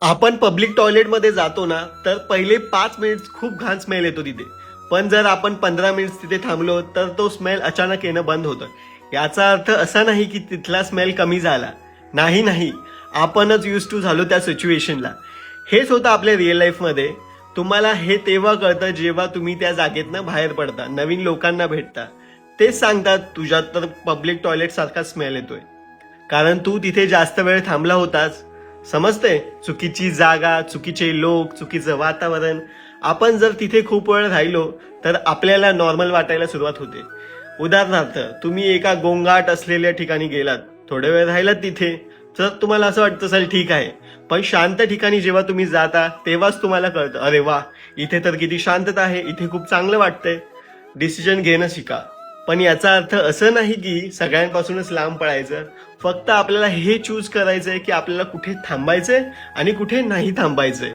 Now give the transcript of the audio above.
आपण पब्लिक टॉयलेटमध्ये जातो ना, तर पहिले 5 मिनिट खूप घाण स्मेल येतो तिथे. पण जर आपण 15 मिनिट तिथे थांबलो तर तो स्मेल अचानक येणं बंद होतं. याचा अर्थ असा नाही की तिथला स्मेल कमी झाला. नाही नाही, आपणच यूज टू झालो त्या सिच्युएशनला. हेच होतं आपल्या रिअल लाईफमध्ये. तुम्हाला हे तेव्हा कळतं जेव्हा तुम्ही त्या जागेतनं बाहेर पडता, नवीन लोकांना भेटता. तेच सांगतात तुझ्यात तर पब्लिक टॉयलेट सारखा स्मेल येतोय, कारण तू तिथे जास्त वेळ थांबला होतास. समजते? चुकीची जागा, चुकीचे लोक, चुकीचं वातावरण. आपण जर तिथे खूप वेळ राहिलो तर आपल्याला नॉर्मल वाटायला सुरुवात होते. उदाहरणार्थ, तुम्ही एका गोंगाट असलेल्या ठिकाणी गेलात, थोडे वेळ राहिलात तिथे, तर तुम्हाला असं वाटतं असेल ठीक आहे. पण शांत ठिकाणी जेव्हा तुम्ही जाता तेव्हाच तुम्हाला कळतं, अरे वा, इथे तर किती शांतता आहे, इथे खूप चांगलं वाटतंय. डिसिजन घेणं शिका. पण याचा अर्थ असं नाही की सगळ्यांपासूनच लांब पळायचं. फक्त आपल्याला हे चूज करायचंय की आपल्याला कुठे थांबायचंय आणि कुठे नाही थांबायचंय.